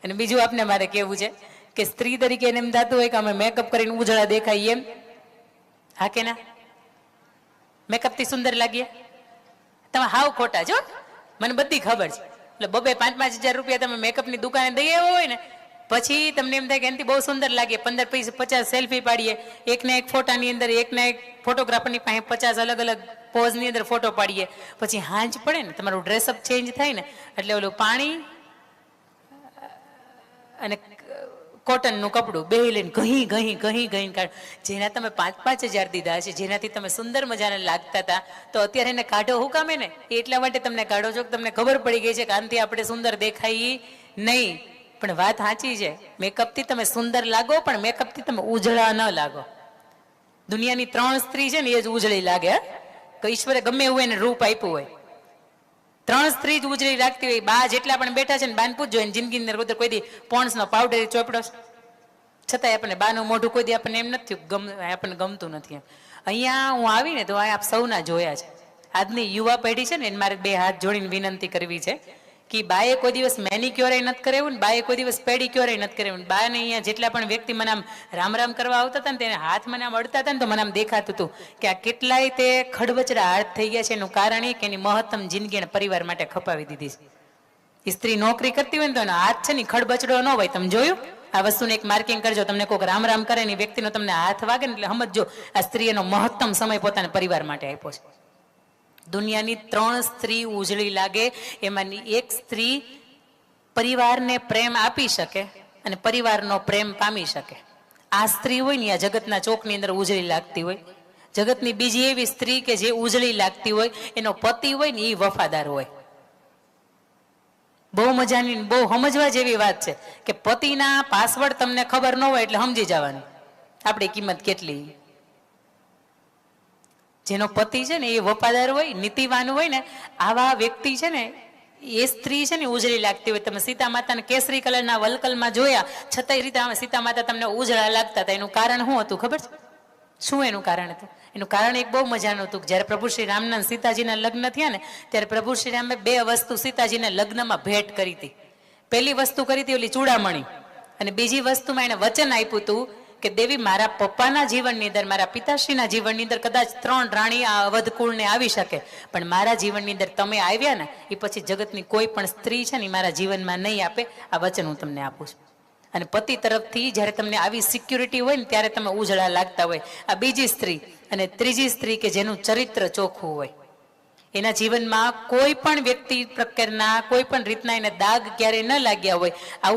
અને બીજું આપને મારે કહેવું છે કે સ્ત્રી તરીકે એને એમ થતું હોય કે અમે મેકઅપ કરીને ઉજળા દેખાય એમ. હા કે ના? મેકઅપથી સુંદર લાગીએ? તમે હાવ ખોટા છો, મને બધી ખબર છે. એટલે 2-5 હજાર રૂપિયા તમે મેકઅપની દુકાને દઈ આવ્યો હોય ને, પછી તમને એમ થાય કે એનાથી બહુ સુંદર લાગે. 15-50 સેલ્ફી પાડીએ, એકને એક ફોટાની અંદર, એકને એક ફોટોગ્રાફરની પાસે 50 અલગ અલગ પોઝની અંદર ફોટો પાડીએ. પછી હાંજ પડે ને, તમારું ડ્રેસઅપ ચેન્જ થાય ને, એટલે ઓલું પાણી અને કોટનનું કપડું બે લઈને ઘહી કાઢ. જેના તમે 5-5 હજાર દીધા છે, જેનાથી તમે સુંદર મજાને લાગતા હતા, તો અત્યારે એને કાઢો હું કામે ને? એટલા માટે તમને કાઢો છો કે તમને ખબર પડી ગઈ છે કે આનાથી આપણે સુંદર દેખાઈ નહીં. પણ વાત સાચી છે, મેકઅપથી તમે સુંદર લાગો, પણ મેકઅપથી તમે ઉજળા ન લાગો. દુનિયાની 3 સ્ત્રી છે ને, એ જ ઉજળી લાગે. કે ઈશ્વરે ગમે એવું એને રૂપ આપ્યું હોય, 3 સ્ત્રી જ ઉજળી લાગતી હોય. બા જેટલા પણ બેઠા છે ને, બાન પૂછજો એને જિંદગીની અંદર કોઈ દી પોન્ડ્સનો પાવડર ચોપડો, છતાંય આપણને બાનું મોઢું કોઈ દી આપણને એમ નથી આપણને ગમતું નથી એમ. અહીંયા હું આવીને તો આપ સૌના જોયા છે. આજની યુવા પેઢી છે ને, એને મારે 2 હાથ જોડીને વિનંતી કરવી છે કે બાએ કોઈ દિવસ મેનિક્યોર નથી કરાવ્યું ને, બાએ કોઈ દિવસ પેડિક્યોર નથી કરાવ્યું. બાને અહીંયા જેટલા પણ વ્યક્તિ મને આમ રામ કરવા આવતા હતા ને, તેને હાથ મને આમ અડતા હતા ને, તો મને આમ દેખાતું હતું કે આ કેટલાય તે ખડબચડા હાથ થઈ ગયા છે. એનું કારણ એ કે એની મહત્તમ જિંદગી અને પરિવાર માટે ખપાવી દીધી છે. સ્ત્રી નોકરી કરતી હોય ને, તો એનો હાથ છે ને ખડબચડો ન હોય. તમે જોયું? આ વસ્તુને એક માર્કિંગ કરજો. તમને કોઈક રામ કરે ને, વ્યક્તિનો તમને હાથ વાગે ને, એટલે સમજજો આ સ્ત્રી એનો મહત્તમ સમય પોતાના પરિવાર માટે આપ્યો છે. દુનિયાની 3 સ્ત્રી ઉજળી લાગે, એમાંની એક સ્ત્રી પરિવારને પ્રેમ આપી શકે અને પરિવારનો પ્રેમ પામી શકે. આ સ્ત્રી હોય ને, આ જગતના ચોકની અંદર ઉજળી લાગતી હોય. જગતની બીજી એવી સ્ત્રી કે જે ઉજળી લાગતી હોય, એનો પતિ હોય ને, એ વફાદાર હોય. બહુ મજાની, બહુ સમજવા જેવી વાત છે કે પતિના પાસવર્ડ તમને ખબર ન હોય એટલે સમજી જવાનું આપણી કિંમત કેટલી. જેનો પતિ છે ને એ વફાદાર હોય, નીતિવાન હોય ને, આવા વ્યક્તિ છે ને, એ સ્ત્રી છે ને ઉજળી લાગતી હોય. તમે સીતા માતાને કેસરી કલરના વલકલમાં જોયા, છતાંય રીતે સીતા માતા તમને ઉજળા લાગતા હતા. એનું કારણ શું હતું ખબર છે? શું એનું કારણ હતું? એનું કારણ એક બહુ મજાનું હતું. જ્યારે પ્રભુ શ્રી રામના સીતાજીના લગ્ન થયા ને, ત્યારે પ્રભુ શ્રી રામે 2 વસ્તુ સીતાજીને લગ્નમાં ભેટ કરી હતી. પહેલી વસ્તુ કરી હતી ઓલી ચૂડામણી, અને બીજી વસ્તુમાં એને વચન આપ્યું હતું કે દેવી, મારા પપ્પાના જીવનની અંદર, મારા પિતાશ્રીના જીવનની અંદર કદાચ 3 રાણી આ અવધ કુળને આવી શકે, પણ મારા જીવનની અંદર તમે આવ્યા ને, એ પછી જગતની કોઈ પણ સ્ત્રી છે ને મારા જીવનમાં નહીં આપે. આ વચન હું તમને આપું છું. અને પતિ તરફથી જ્યારે તમને આવી સિક્યુરિટી હોય ને, ત્યારે તમે ઉજળા લાગતા હોય. આ બીજી સ્ત્રી. અને ત્રીજી સ્ત્રી કે જેનું ચરિત્ર ચોખ્ખું હોય, એના જીવનમાં કોઈ પણ વ્યક્તિ પ્રકારના કોઈ પણ રીતના એને દાગ ક્યારેય ન લાગ્યા હોય. આવું